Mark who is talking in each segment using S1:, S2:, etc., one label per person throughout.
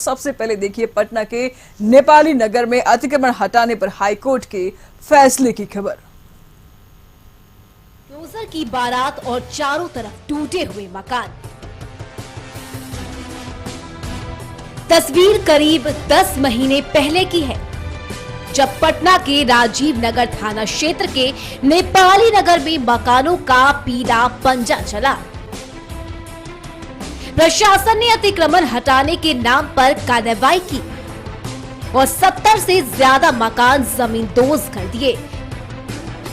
S1: सबसे पहले देखिए पटना के नेपाली नगर में अतिक्रमण हटाने पर हाईकोर्ट के फैसले की खबर।
S2: रोजर की बारात और चारों तरफ टूटे हुए मकान। तस्वीर करीब 10 महीने पहले की है, जब पटना के राजीव नगर थाना क्षेत्र के नेपाली नगर में मकानों का पीला पंजा चला। प्रशासन ने अतिक्रमण हटाने के नाम पर कार्रवाई की और 70 से ज्यादा मकान जमींदोज कर दिए।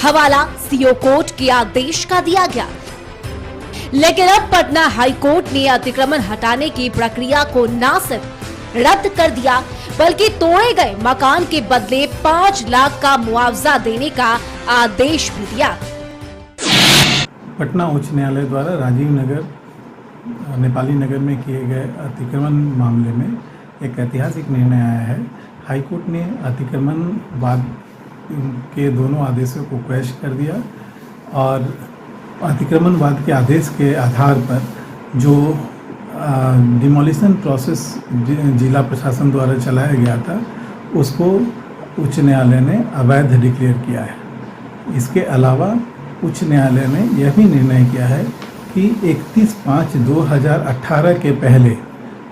S2: हवाला सीओ कोर्ट के आदेश का दिया गया, लेकिन अब पटना हाई कोर्ट ने अतिक्रमण हटाने की प्रक्रिया को न सिर्फ रद्द कर दिया, बल्कि तोड़े गए मकान के बदले 5 लाख का मुआवजा देने का आदेश भी दिया।
S3: पटना उच्च न्यायालय द्वारा राजीव नगर नेपाली नगर में किए गए अतिक्रमण मामले में एक ऐतिहासिक निर्णय आया है। हाईकोर्ट ने अतिक्रमण वाद के दोनों आदेशों को क्वैश कर दिया और अतिक्रमण वाद के आदेश के आधार पर जो डिमोलिशन प्रोसेस जिला प्रशासन द्वारा चलाया गया था, उसको उच्च न्यायालय ने अवैध डिक्लेयर किया है। इसके अलावा उच्च न्यायालय ने यह भी निर्णय किया है कि 31/5/2018 के पहले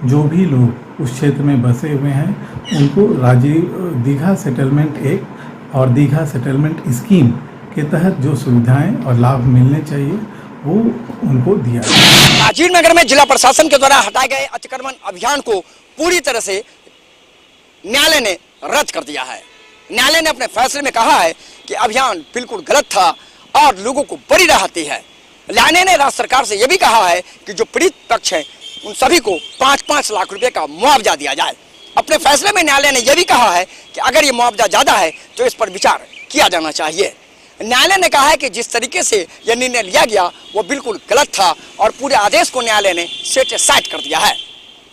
S3: जो भी लोग उस क्षेत्र में बसे हुए हैं, उनको राजीव दीघा सेटलमेंट एक्ट और दीघा सेटलमेंट स्कीम के तहत जो सुविधाएं और लाभ मिलने चाहिए वो उनको दिया।
S4: राजीव नगर में जिला प्रशासन के द्वारा हटाए गए अतिक्रमण अभियान को पूरी तरह से न्यायालय ने रद्द कर दिया है। न्यायालय ने अपने फैसले में कहा है कि अभियान बिल्कुल गलत था और लोगों को बड़ी राहत दी है। न्यायालय ने राज्य सरकार से यह भी कहा है कि जो पीड़ित पक्ष है उन सभी को 5-5 लाख रुपए का मुआवजा दिया जाए। अपने फैसले में न्यायालय ने यह भी कहा है कि अगर ये मुआवजा ज्यादा है तो इस पर विचार किया जाना चाहिए। न्यायालय ने कहा है कि जिस तरीके से यह निर्णय लिया गया वो बिल्कुल गलत था और पूरे आदेश को न्यायालय ने सेट असाइड कर दिया है।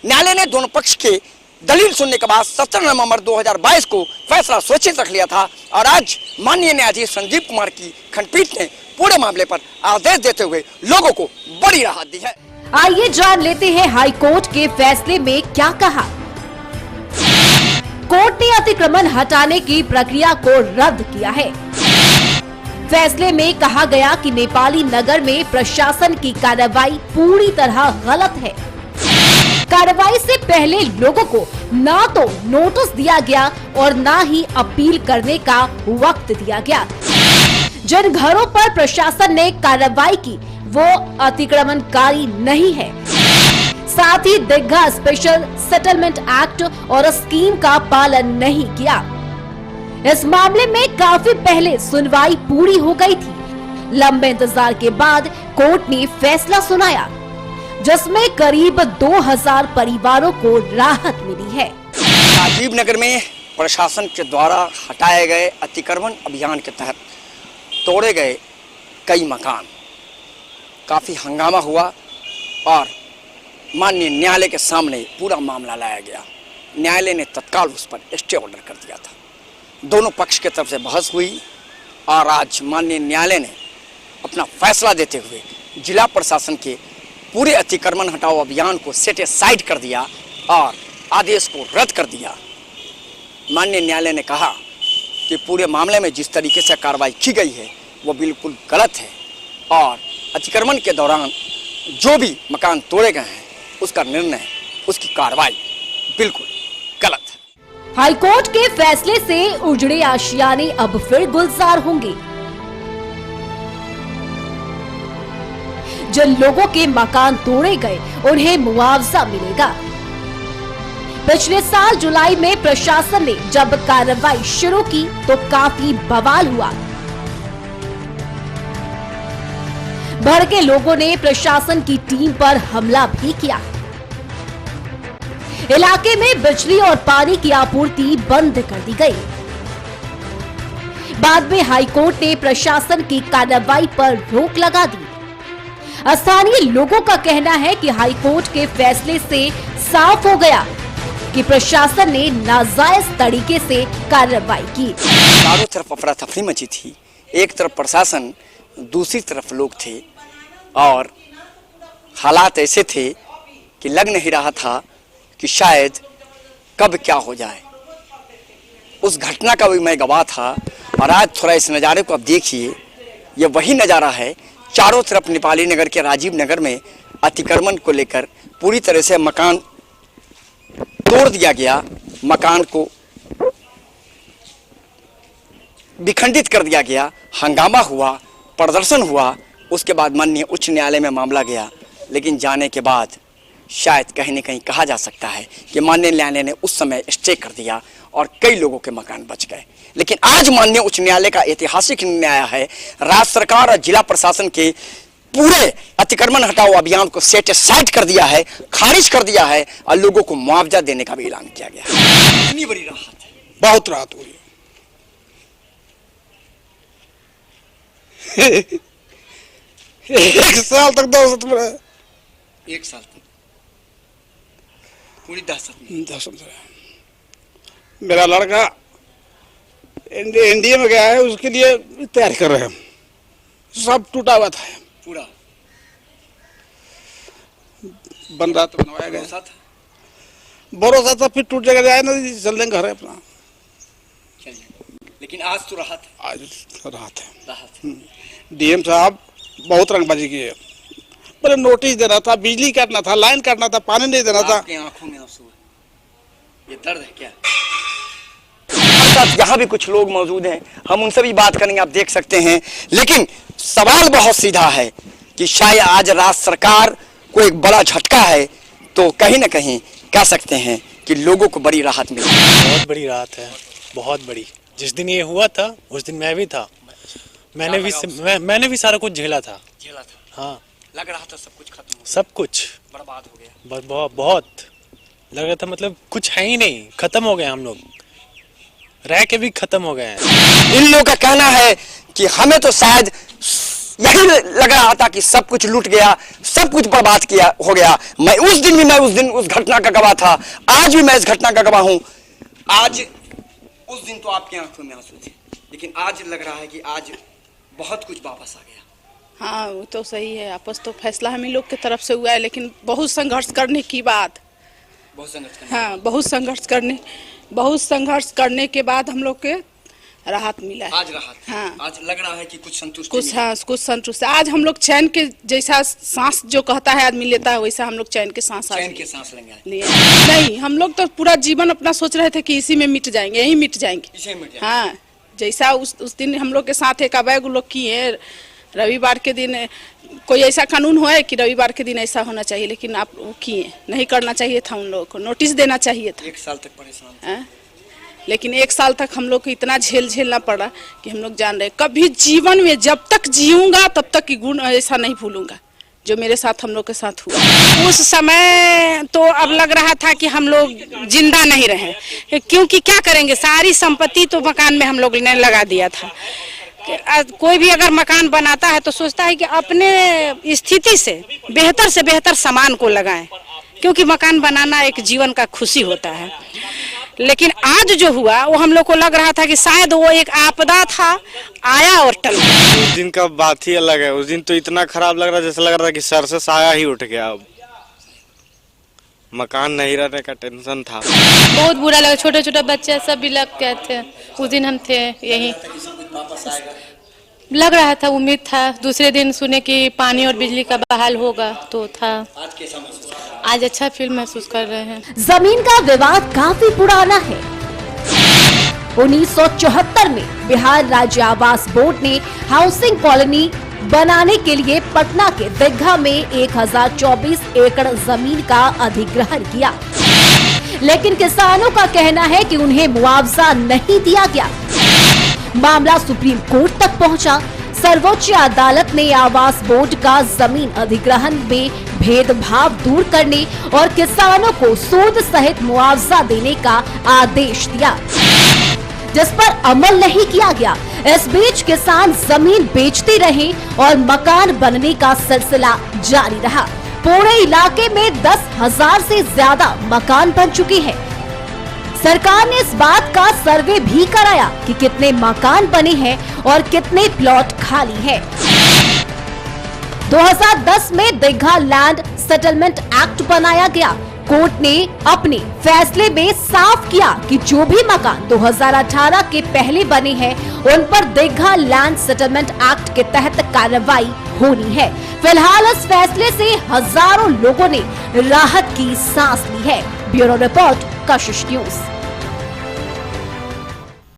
S4: न्यायालय ने दोनों पक्ष के दलील सुनने के बाद 17 नवंबर 2022 को फैसला सुरक्षित रख लिया था और आज माननीय न्यायाधीश संजीव कुमार की खंडपीठ ने पूरे मामले पर आदेश देते हुए लोगों को बड़ी राहत दी है।
S2: आइए जान लेते हैं हाई कोर्ट के फैसले में क्या कहा। कोर्ट ने अतिक्रमण हटाने की प्रक्रिया को रद्द किया है। फैसले में कहा गया कि नेपाली नगर में प्रशासन की कार्रवाई पूरी तरह गलत है। कार्रवाई से पहले लोगों को ना तो नोटिस दिया गया और ना ही अपील करने का वक्त दिया गया। जिन घरों पर प्रशासन ने कार्रवाई की वो अतिक्रमणकारी नहीं है। साथ ही दीघा स्पेशल सेटलमेंट एक्ट और स्कीम का पालन नहीं किया। इस मामले में काफी पहले सुनवाई पूरी हो गई थी। लंबे इंतजार के बाद कोर्ट ने फैसला सुनाया, जिसमें करीब 2000 परिवारों को राहत मिली है।
S4: राजीव नगर में प्रशासन के द्वारा हटाए गए अतिक्रमण अभियान के तहत तोड़े गए कई मकान, काफी हंगामा हुआ और माननीय न्यायालय के सामने पूरा मामला लाया गया। न्यायालय ने तत्काल उस पर स्टे ऑर्डर कर दिया था। दोनों पक्ष की तरफ से बहस हुई और आज माननीय न्यायालय ने अपना फैसला देते हुए जिला प्रशासन के पूरे अतिक्रमण हटाओ अभियान को सेट असाइड कर दिया और आदेश को रद्द कर दिया। माननीय न्यायालय ने कहा कि पूरे मामले में जिस तरीके से कार्रवाई की गई है वो बिल्कुल गलत है और अतिक्रमण के दौरान जो भी मकान तोड़े गए हैं उसका निर्णय, उसकी कार्रवाई बिल्कुल गलत है।
S2: हाईकोर्ट के फैसले से उजड़े आशियाने अब फिर गुलजार होंगे। जिन लोगों के मकान तोड़े गए उन्हें मुआवजा मिलेगा। पिछले साल जुलाई में प्रशासन ने जब कार्रवाई शुरू की तो काफी बवाल हुआ। भड़के लोगों ने प्रशासन की टीम पर हमला भी किया। इलाके में बिजली और पानी की आपूर्ति बंद कर दी गई। बाद में हाईकोर्ट ने प्रशासन की कार्रवाई पर रोक लगा दी। स्थानीय लोगों का कहना है कि हाईकोर्ट के फैसले से साफ हो गया कि प्रशासन ने नाजायज तरीके से कार्रवाई की।
S4: चारों तरफ अफरा तफरी मची थी। एक तरफ प्रशासन, दूसरी तरफ लोग थे और हालात ऐसे थे कि लग नहीं रहा था कि शायद कब क्या हो जाए। उस घटना का भी मैं गवाह था। और आज थोड़ा इस नज़ारे को आप देखिए, ये वही नज़ारा है। चारों तरफ नेपाली नगर के राजीव नगर में अतिक्रमण को लेकर पूरी तरह से मकान तोड़ दिया गया, मकान को विखंडित कर दिया गया, हंगामा हुआ, प्रदर्शन हुआ। उसके बाद माननीय उच्च न्यायालय में मामला गया, लेकिन जाने के बाद शायद कहीं न कहीं कहा जा सकता है कि माननीय न्यायालय ने उस समय स्टे कर दिया और कई लोगों के मकान बच गए। लेकिन आज माननीय उच्च न्यायालय का ऐतिहासिक निर्णय आया है। राज्य सरकार और जिला प्रशासन के पूरे अतिक्रमण हटाओ अभियान को सेट साइड कर दिया है, खारिज कर दिया है और लोगों को मुआवजा देने का भी ऐलान किया गया है। कितनी बड़ी राहत है,
S5: बहुत राहत हुई। एक साल तक दहशत में रहे,
S4: एक साल तक पूरी दहशत में।
S5: मेरा लड़का एनडीए में गया है, उसके लिए तैयारी कर रहे हैं। सब टूटा हुआ था,
S4: पूरा
S5: बन रहा तो बनवाया गया। भरोसा था, फिर टूट जगह जाए ना, चल देंगे घर है अपना।
S4: लेकिन आज तो राहत है,
S5: आज राहत है। डीएम साहब बहुत रंगबाजी की है। पहले नोटिस देना था, बिजली काटना था, लाइन काटना था, पानी नहीं देना था।
S4: आपकी आंखों में आंसू है, ये दर्द है क्या? यहाँ भी कुछ लोग मौजूद हैं, हम उनसे भी बात करेंगे, आप देख सकते हैं। लेकिन सवाल बहुत सीधा है कि शायद आज राज्य सरकार को एक बड़ा झटका है, तो कहीं ना कहीं कह सकते हैं कि लोगों को बड़ी राहत मिली।
S6: बहुत बड़ी राहत है, बहुत बड़ी। जिस दिन ये हुआ था उस दिन मैं भी था, मैंने भी सारा कुछ झेला था। हाँ,
S4: लग रहा था सब कुछ खत्म हो गया,
S6: सब कुछ
S4: बर्बाद हो गया।
S6: बहुत लग रहा था, मतलब कुछ है ही नहीं, खत्म हो गए हम लोग, रह के भी खत्म हो गए हैं।
S4: इन लोगों का कहना है कि हमें तो शायद यही लग रहा था कि सब कुछ लूट गया, सब कुछ बर्बाद किया हो गया। मैं उस दिन उस घटना का गवाह था, आज भी मैं इस घटना का गवाह हूं। आज उस दिन तो आपकी आंखों में आंसू थे, लेकिन आज लग रहा है कि आज बहुत कुछ वापस आ गया।
S7: हाँ, वो तो सही है। आपस तो फैसला हम लोग की तरफ से हुआ है, लेकिन बहुत संघर्ष करने की बाद, बहुत संघर्ष करने के बाद हम लोग के राहत मिला है।
S4: आज राहत,
S7: हाँ,
S4: आज लग रहा है कि कुछ संतुष्टि,
S7: कुछ संतुष्टि। आज हम लोग चैन के जैसा सांस जो कहता है आदमी लेता है, वैसा हम लोग चैन के सांस
S4: लेंगे।
S7: नहीं, हम लोग तो पूरा जीवन अपना सोच रहे थे कि इसी में मिट जाएंगे, यही मिट जाएंगे। हाँ, जैसा उस दिन हम लोग के साथ एक अवैध लोग किए। रविवार के दिन कोई ऐसा कानून हो है कि रविवार के दिन ऐसा होना चाहिए, लेकिन आप वो किए, नहीं करना चाहिए था। उन लोगों को नोटिस देना चाहिए था।
S4: 1 साल तक परेशान,
S7: लेकिन 1 साल तक हम लोग को इतना झेलना पड़ा कि हम लोग जान रहे कभी जीवन में जब तक जीऊंगा तब तक की गुण ऐसा नहीं भूलूंगा जो मेरे साथ हम लोग के साथ हुआ।
S8: उस समय तो अब लग रहा था कि हम लोग जिंदा नहीं रहे, क्योंकि क्या करेंगे, सारी संपत्ति तो मकान में हम लोग ने लगा दिया था। कोई भी अगर मकान बनाता है तो सोचता है कि अपने स्थिति से बेहतर सामान को लगाएं, क्योंकि मकान बनाना एक जीवन का खुशी होता है। लेकिन आज जो हुआ वो हम लोग को लग रहा था कि शायद वो एक आपदा था, आया और टल गया।
S9: उस दिन का बात ही अलग है। उस दिन तो इतना खराब लग रहा, जैसे लग रहा था कि सर से साया ही उठ गया। अब मकान नहीं रहने का टेंशन था,
S10: बहुत बुरा लगा। छोटे छोटे बच्चे सब भी लग गए थे। उस दिन हम थे यहीं, लग रहा था, उम्मीद था। दूसरे दिन सुने कि पानी और बिजली का बहाल होगा, तो था। आज अच्छा फील महसूस कर रहे हैं।
S2: जमीन का विवाद काफी पुराना है। 1974 में बिहार राज्य आवास बोर्ड ने हाउसिंग कॉलोनी बनाने के लिए पटना के दीघा में 1024 एकड़ जमीन का अधिग्रहण किया, लेकिन किसानों का कहना है कि उन्हें मुआवजा नहीं दिया गया। मामला सुप्रीम कोर्ट तक पहुंचा। सर्वोच्च अदालत ने आवास बोर्ड का जमीन अधिग्रहण में भेदभाव दूर करने और किसानों को सूद सहित मुआवजा देने का आदेश दिया, जिस पर अमल नहीं किया गया। इस बीच किसान जमीन बेचते रहे और मकान बनने का सिलसिला जारी रहा। पूरे इलाके में 10,000 से ज्यादा मकान बन चुके हैं। सरकार ने इस बात का सर्वे भी कराया कि कितने मकान बने हैं और कितने प्लॉट खाली है। 2010 में दीघा लैंड सेटलमेंट एक्ट बनाया गया। कोर्ट ने अपने फैसले में साफ किया कि जो भी मकान 2018 के पहले बने हैं उन पर दीघा लैंड सेटलमेंट एक्ट के तहत कार्रवाई होनी है। फिलहाल इस फैसले से हजारों लोगों ने राहत की सांस ली है। ब्यूरो रिपोर्ट, कशिश न्यूज।